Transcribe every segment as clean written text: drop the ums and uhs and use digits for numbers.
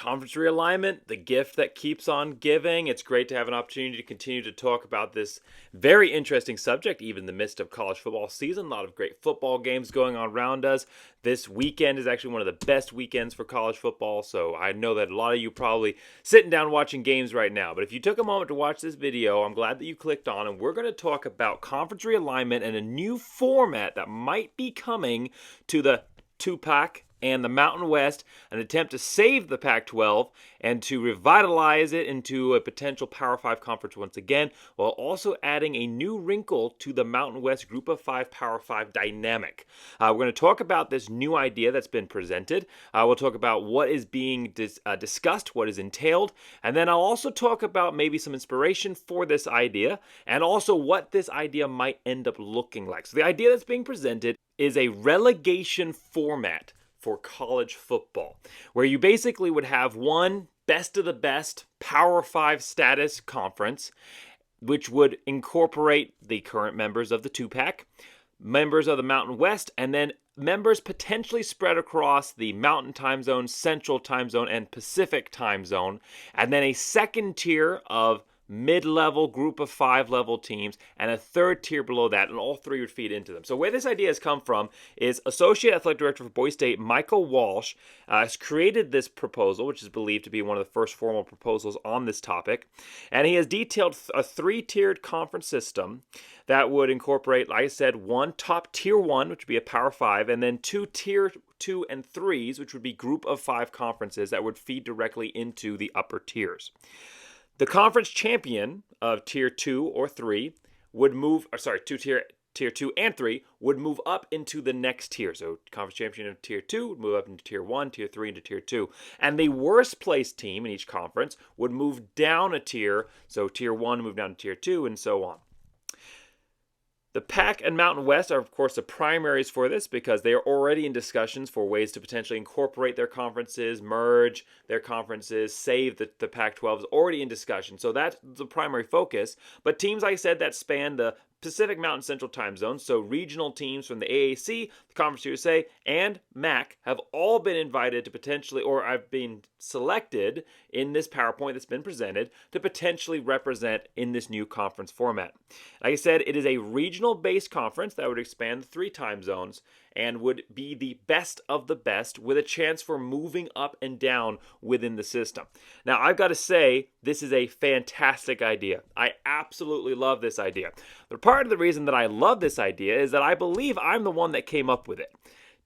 conference realignment, the gift that keeps on giving. It's great to have an opportunity to continue to talk about this very interesting subject, even in the midst of college football season. A lot of great football games going on around us. This weekend is actually one of the best weekends for college football, so I know that a lot of you probably sitting down watching games right now. But if you took a moment to watch this video, I'm glad that you clicked on, and we're going to talk about conference realignment and a new format that might be coming to the PAC and the Mountain West, an attempt to save the Pac-12 and to revitalize it into a potential Power 5 conference once again, while also adding a new wrinkle to the Mountain West Group of 5 Power 5 dynamic. We're going to talk about this new idea that's been presented. We'll talk about what is being discussed, what is entailed, and then I'll also talk about maybe some inspiration for this idea and also what this idea might end up looking like. So the idea that's being presented is a relegation format for college football, where you basically would have one best of the best Power 5 status conference, which would incorporate the current members of the 2-PAC, members of the Mountain West, and then members potentially spread across the Mountain Time Zone, Central Time Zone, and Pacific Time Zone, and then a second tier of mid-level group of 5 level teams and a third tier below that, and all three would feed into them. So where this idea has come from is Associate Athletic Director for Boise State Michael Walsh has created this proposal, which is believed to be one of the first formal proposals on this topic, and he has detailed a 3-tiered conference system that would incorporate, like I said, one top tier 1, which would be a Power 5, and then 2 tier 2 and 3s, which would be group of 5 conferences that would feed directly into the upper tiers. The conference champion of Tier 2 or 3 would move, Tier 2 and 3 would move up into the next tier. So conference champion of Tier 2 would move up into Tier 1, Tier 3, into Tier 2. And the worst placed team in each conference would move down a tier. So Tier 1 move down to Tier 2 and so on. The PAC and Mountain West are, of course, the primaries for this because they are already in discussions for ways to potentially incorporate their conferences, merge their conferences, save the Pac-12 is already in discussion. So that's the primary focus. But teams, like I said, that span the Pacific Mountain Central Time Zone, so regional teams from the AAC, the Conference USA, and MAC have all been invited to potentially, or have been selected in this PowerPoint that's been presented to potentially represent in this new conference format. Like I said, it is a regional-based conference that would expand the 3 time zones and would be the best of the best with a chance for moving up and down within the system. Now, I've got to say, this is a fantastic idea. I absolutely love this idea. But part of the reason that I love this idea is that I believe I'm the one that came up with it.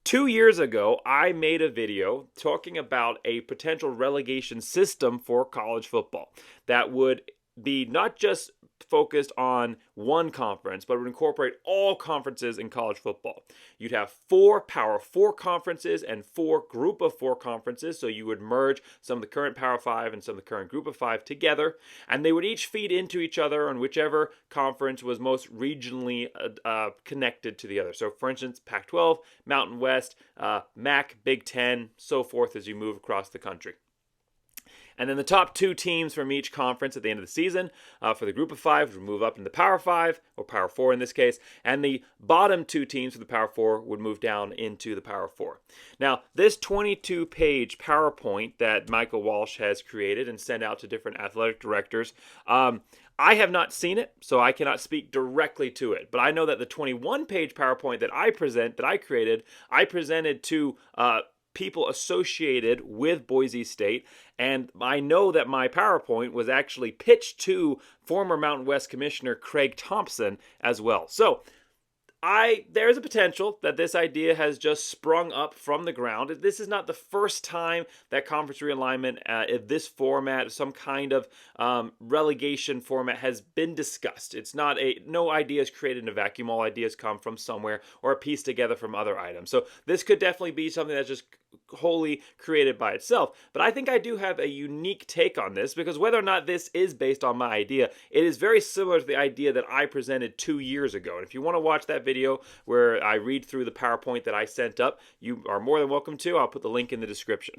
2 years ago, I made a video talking about a potential relegation system for college football that would be not just focused on one conference, but would incorporate all conferences in college football. You'd have 4 Power 4 conferences and 4 Group of 4 conferences, so you would merge some of the current Power 5 and some of the current Group of 5 together, and they would each feed into each other on whichever conference was most regionally connected to the other. So, for instance, Pac-12, Mountain West, MAC, Big Ten, so forth as you move across the country. And then the top 2 teams from each conference at the end of the season for the Group of 5 would move up into the Power 5, or Power 4 in this case, and the bottom 2 teams for the Power 4 would move down into the Power 4. Now, this 22-page PowerPoint that Michael Walsh has created and sent out to different athletic directors, I have not seen it, so I cannot speak directly to it. But I know that the 21-page PowerPoint that I created, I presented to people associated with Boise State, and I know that my PowerPoint was actually pitched to former Mountain West Commissioner Craig Thompson as well. So there's a potential that this idea has just sprung up from the ground. This is not the first time that conference realignment in this format, some kind of relegation format, has been discussed. It's not no idea is created in a vacuum. All ideas come from somewhere or are pieced together from other items. So this could definitely be something that's just wholly created by itself. But I think I do have a unique take on this, because whether or not this is based on my idea, it is very similar to the idea that I presented 2 years ago. And if you want to watch that video where I read through the PowerPoint that I sent up, you are more than welcome to. I'll put the link in the description.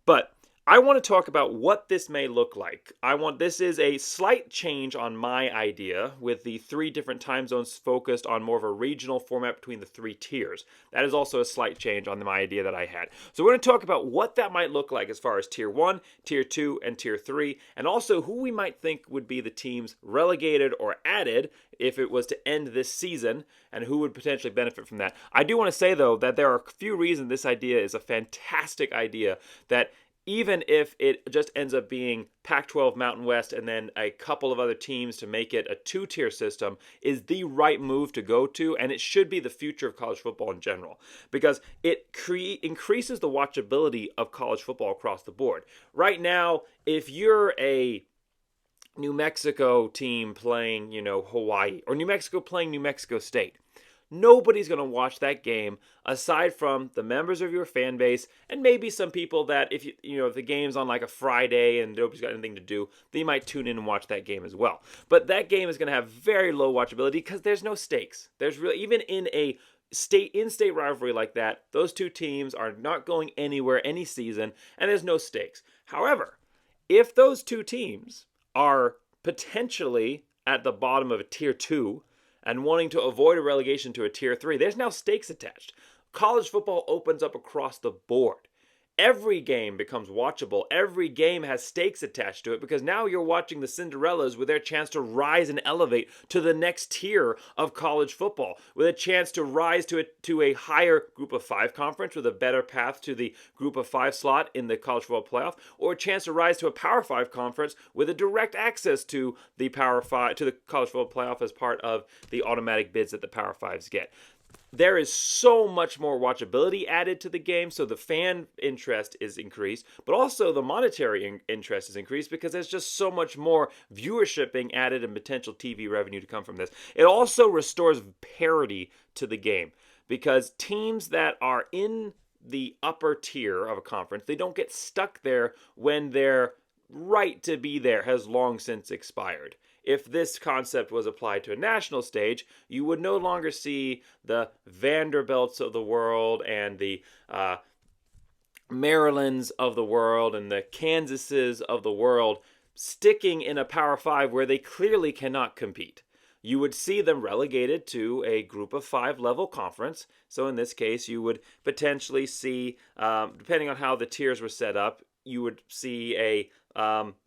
But I want to talk about what this may look like. This is a slight change on my idea with the 3 different time zones focused on more of a regional format between the 3 tiers. That is also a slight change on my idea that I had. So we're going to talk about what that might look like as far as tier 1, tier 2, and tier 3, and also who we might think would be the teams relegated or added if it was to end this season, and who would potentially benefit from that. I do want to say, though, that there are a few reasons this idea is a fantastic idea, that even if it just ends up being Pac-12 Mountain West and then a couple of other teams to make it a 2-tier system, is the right move to go to, and it should be the future of college football in general, because it increases the watchability of college football across the board. Right now, if you're a New Mexico team playing, Hawaii, or New Mexico playing New Mexico State, nobody's going to watch that game aside from the members of your fan base and maybe some people that if if the game's on like a Friday and nobody's got anything to do, they might tune in and watch that game as well. But that game is going to have very low watchability because there's no stakes. There's really, even in a in-state rivalry like that, those 2 teams are not going anywhere any season, and there's no stakes. However, if those 2 teams are potentially at the bottom of a tier 2 and wanting to avoid a relegation to a tier 3, there's now stakes attached. College football opens up across the board. Every game becomes watchable. Every game has stakes attached to it because now you're watching the Cinderellas with their chance to rise and elevate to the next tier of college football, with a chance to rise to a higher group of 5 conference with a better path to the group of 5 slot in the college football playoff, or a chance to rise to a Power 5 conference with a direct access to the Power 5, to the college football playoff as part of the automatic bids that the Power 5s get. There is so much more watchability added to the game, so the fan interest is increased, but also the monetary interest is increased because there's just so much more viewership being added and potential TV revenue to come from this. It also restores parity to the game because teams that are in the upper tier of a conference, they don't get stuck there when their right to be there has long since expired. If this concept was applied to a national stage, you would no longer see the Vanderbilts of the world and the Marylands of the world and the Kansases of the world sticking in a Power 5 where they clearly cannot compete. You would see them relegated to a group of 5 level conference. So in this case, you would potentially see, depending on how the tiers were set up, you would see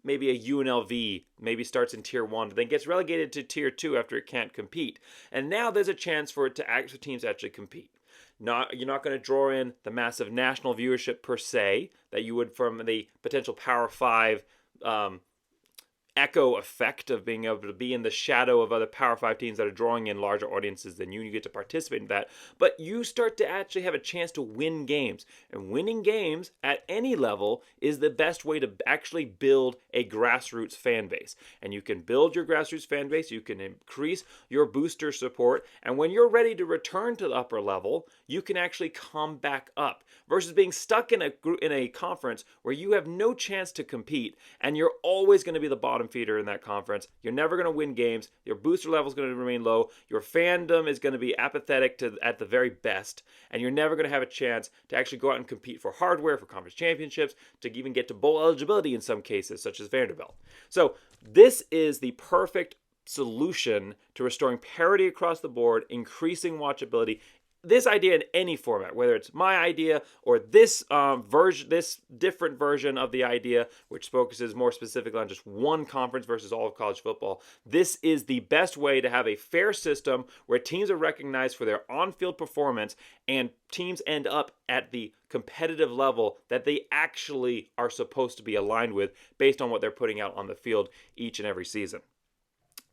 maybe a UNLV maybe starts in tier 1, then gets relegated to tier 2 after it can't compete. And now there's a chance for teams to actually compete. You're not going to draw in the massive national viewership per se that you would from the potential Power 5 echo effect of being able to be in the shadow of other Power 5 teams that are drawing in larger audiences than you, and you get to participate in that. But you start to actually have a chance to win games. And winning games at any level is the best way to actually build a grassroots fan base. And you can build your grassroots fan base, you can increase your booster support, and when you're ready to return to the upper level, you can actually come back up. Versus being stuck in a conference where you have no chance to compete, and you're always going to be the bottom feeder in that conference. You're never going to win games. Your booster level is going to remain low. Your fandom is going to be apathetic at the very best, and you're never going to have a chance to actually go out and compete for hardware, for conference championships, to even get to bowl eligibility in some cases, such as Vanderbilt. So this is the perfect solution to restoring parity across the board, increasing watchability. This idea in any format, whether it's my idea or this different version of the idea, which focuses more specifically on just one conference versus all of college football, this is the best way to have a fair system where teams are recognized for their on-field performance and teams end up at the competitive level that they actually are supposed to be aligned with based on what they're putting out on the field each and every season.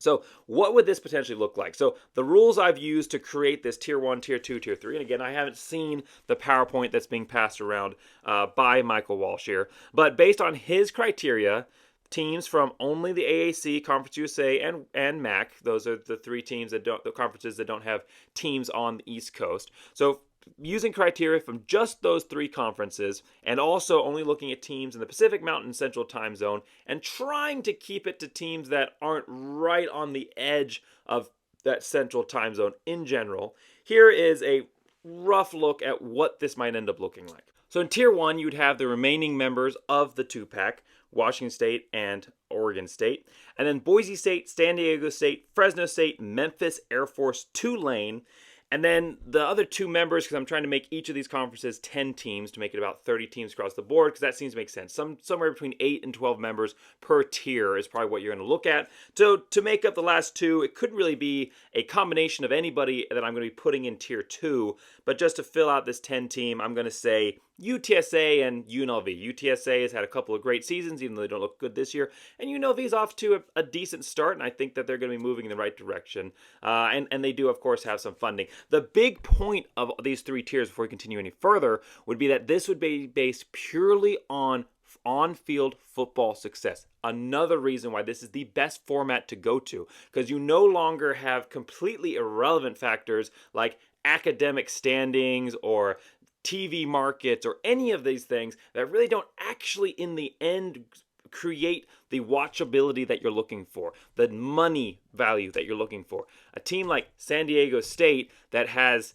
So what would this potentially look like? So the rules I've used to create this tier 1, tier 2, tier 3, and again, I haven't seen the PowerPoint that's being passed around by Michael Walsh here, but based on his criteria, teams from only the AAC, Conference USA, and MAC, those are the 3 teams the conferences that don't have teams on the East Coast. So using criteria from just those 3 conferences, and also only looking at teams in the Pacific Mountain Central Time Zone, and trying to keep it to teams that aren't right on the edge of that Central Time Zone in general, here is a rough look at what this might end up looking like. So in Tier 1, you'd have the remaining members of the 2-pack, Washington State and Oregon State. And then Boise State, San Diego State, Fresno State, Memphis, Air Force, Tulane. And then the other two members, because I'm trying to make each of these conferences 10 teams to make it about 30 teams across the board, because that seems to make sense. Somewhere between 8 and 12 members per tier is probably what you're going to look at. So to make up the last two, it could really be a combination of anybody that I'm going to be putting in Tier 2. But just to fill out this 10 team, I'm going to say UTSA and UNLV. UTSA has had a couple of great seasons, even though they don't look good this year. And UNLV is off to a decent start, and I think that they're going to be moving in the right direction. And they do, of course, have some funding. The big point of these three tiers, before we continue any further, would be that this would be based purely on on-field football success. Another reason why this is the best format to go to, because you no longer have completely irrelevant factors like academic standings or TV markets or any of these things that really don't actually in the end create the watchability that you're looking for, the money value that you're looking for. A team like San Diego State that has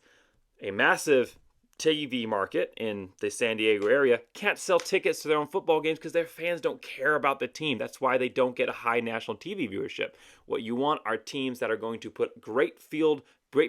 a massive TV market in the San Diego area can't sell tickets to their own football games because their fans don't care about the team. That's why they don't get a high national TV viewership. What you want are teams that are going to put great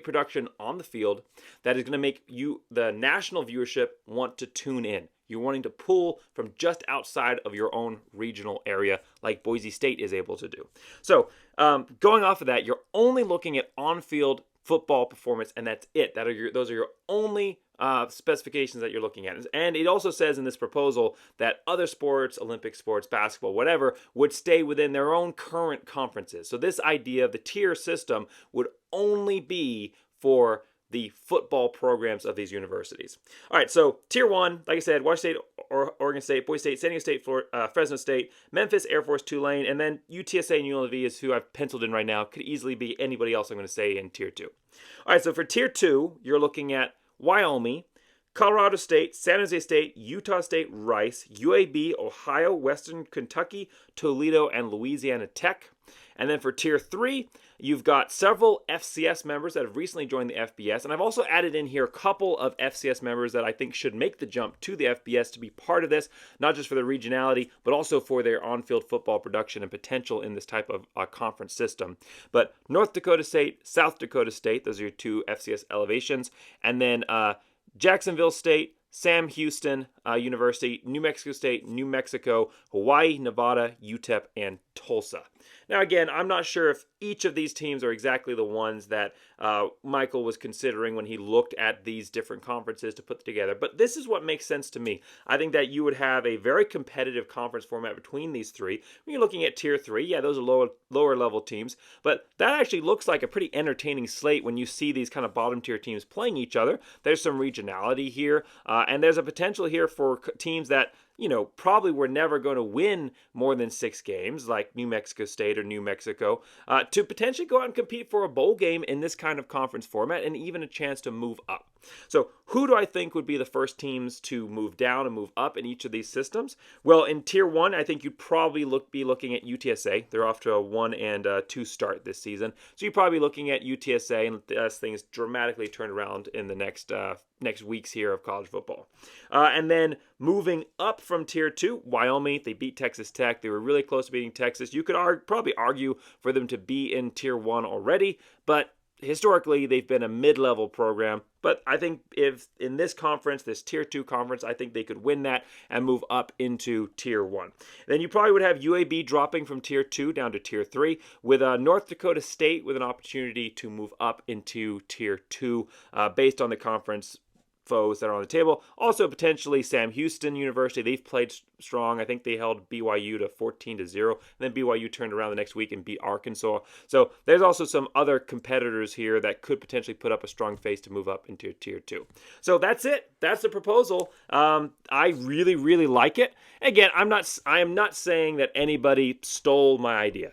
production on the field that is going to make you, the national viewership, want to tune in. You're wanting to pull from just outside of your own regional area like Boise State is able to do. So going off of that, you're only looking at on-field football performance, and that's it. Those are your only specifications that you're looking at. And it also says in this proposal that other sports, Olympic sports, basketball, whatever, would stay within their own current conferences. So this idea of the tier system would only be for the football programs of these universities. All right, so Tier 1, like I said, Washington State, Oregon State, Boise State, San Diego State, Fresno State, Memphis, Air Force, Tulane, and then UTSA and UNLV is who I've penciled in right now. Could easily be anybody else I'm going to say in Tier 2. All right, so for Tier 2, you're looking at Wyoming, Colorado State, San Jose State, Utah State, Rice, UAB, Ohio, Western Kentucky, Toledo, and Louisiana Tech. And then for Tier 3, you've got several FCS members that have recently joined the FBS. And I've also added in here a couple of FCS members that I think should make the jump to the FBS to be part of this, not just for their regionality, but also for their on-field football production and potential in this type of conference system. But North Dakota State, South Dakota State, those are your two FCS elevations. And then Jacksonville State, Sam Houston University, New Mexico State, New Mexico, Hawaii, Nevada, UTEP, and Tulsa. Now, again, I'm not sure if each of these teams are exactly the ones that Michael was considering when he looked at these different conferences to put together, but this is what makes sense to me. I think that you would have a very competitive conference format between these three. When you're looking at Tier 3, yeah, those are lower level teams, but that actually looks like a pretty entertaining slate when you see these kind of bottom tier teams playing each other. There's some regionality here, and there's a potential here for teams that probably were never going to win more than 6 games, like New Mexico State or New Mexico, to potentially go out and compete for a bowl game in this kind of conference format and even a chance to move up. So who do I think would be the first teams to move down and move up in each of these systems? Well, in Tier 1, I think you'd probably be looking at UTSA. They're off to a 1-2 start this season. So you're probably looking at UTSA, and as things dramatically turn around in the next weeks here of college football. And then moving up from Tier 2, Wyoming, they beat Texas Tech. They were really close to beating Texas. You could probably argue for them to be in Tier 1 already, but historically, they've been a mid-level program, but I think if in this conference, this Tier 2 conference, I think they could win that and move up into Tier 1. Then you probably would have UAB dropping from Tier 2 down to Tier 3, with North Dakota State with an opportunity to move up into Tier 2 based on the conference foes that are on the table. Also, potentially Sam Houston University. They've played strong. I think they held BYU to 14-0. And then BYU turned around the next week and beat Arkansas. So there's also some other competitors here that could potentially put up a strong face to move up into Tier 2. So that's it. That's the proposal. I really, really like it. Again, I am not saying that anybody stole my idea.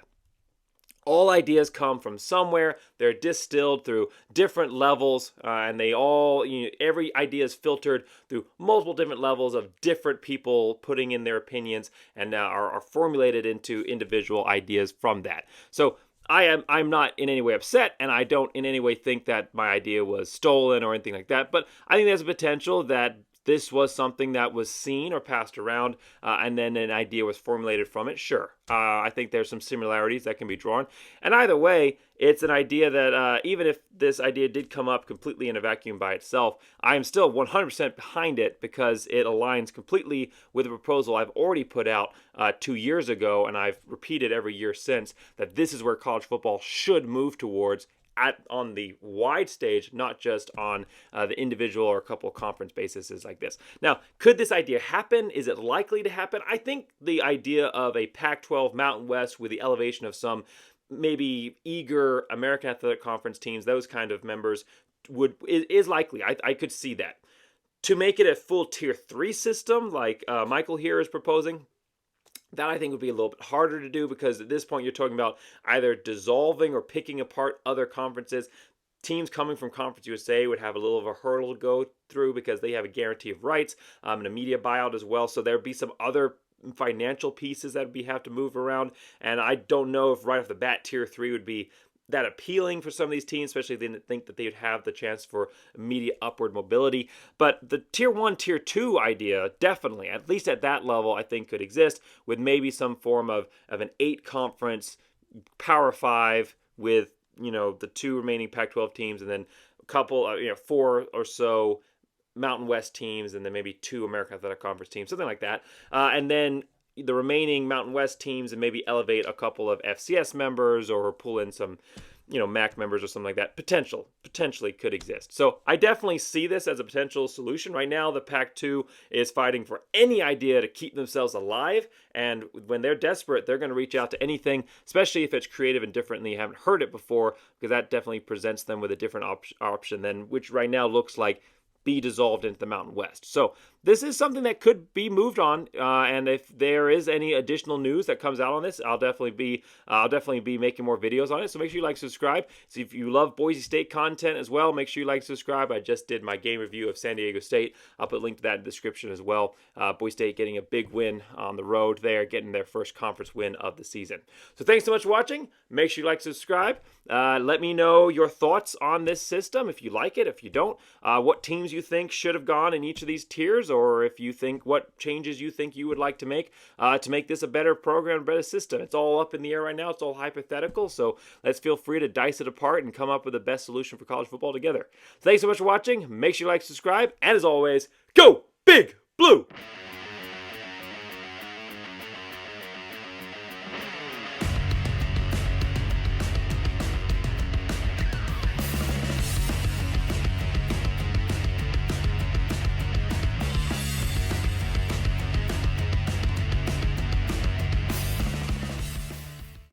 All ideas come from somewhere. They're distilled through different levels, and they all, every idea is filtered through multiple different levels of different people putting in their opinions and are formulated into individual ideas from that. So I'm not in any way upset, and I don't in any way think that my idea was stolen or anything like that, but I think there's a potential that this was something that was seen or passed around, and then an idea was formulated from it, sure. I think there's some similarities that can be drawn. And either way, it's an idea that even if this idea did come up completely in a vacuum by itself, I am still 100% behind it because it aligns completely with a proposal I've already put out 2 years ago, and I've repeated every year since that this is where college football should move towards on the wide stage, not just on the individual or a couple of conference bases like this. Now, could this idea happen? Is it likely to happen? I think the idea of a Pac-12 Mountain West with the elevation of some maybe eager American Athletic Conference teams, those kind of members, is likely. I could see that. To make it a full Tier 3 system, like Michael here is proposing, that I think would be a little bit harder to do because at this point you're talking about either dissolving or picking apart other conferences. Teams coming from Conference USA would have a little of a hurdle to go through because they have a guarantee of rights and a media buyout as well. So there'd be some other financial pieces that we have to move around. And I don't know if right off the bat Tier 3 would be that appealing for some of these teams, especially if they didn't think that they would have the chance for immediate upward mobility. But the Tier 1, Tier 2 idea, definitely, at least at that level, I think could exist with maybe some form of an 8-conference Power 5 with, the 2 remaining Pac-12 teams and then a couple, 4 or so Mountain West teams and then maybe 2 American Athletic Conference teams, something like that. And then the remaining Mountain West teams and maybe elevate a couple of FCS members or pull in some, MAC members or something like that. Potentially could exist. So I definitely see this as a potential solution. Right now, the Pac-2 is fighting for any idea to keep themselves alive. And when they're desperate, they're going to reach out to anything, especially if it's creative and different and they haven't heard it before, because that definitely presents them with a different option than which right now looks like be dissolved into the Mountain West. So this is something that could be moved on, and if there is any additional news that comes out on this, I'll definitely be making more videos on it. So make sure you like, subscribe. So if you love Boise State content as well, make sure you like, subscribe. I just did my game review of San Diego State. I'll put a link to that in the description as well. Boise State getting a big win on the road there, getting their first conference win of the season. So thanks so much for watching. Make sure you like, subscribe. Let me know your thoughts on this system, if you like it, if you don't, what teams you think should have gone in each of these tiers, or if you think what changes you think you would like to make this a better program, a better system. It's all up in the air right now. It's all hypothetical. So let's feel free to dice it apart and come up with the best solution for college football together. Thanks so much for watching. Make sure you like, subscribe, and as always, go Big Blue!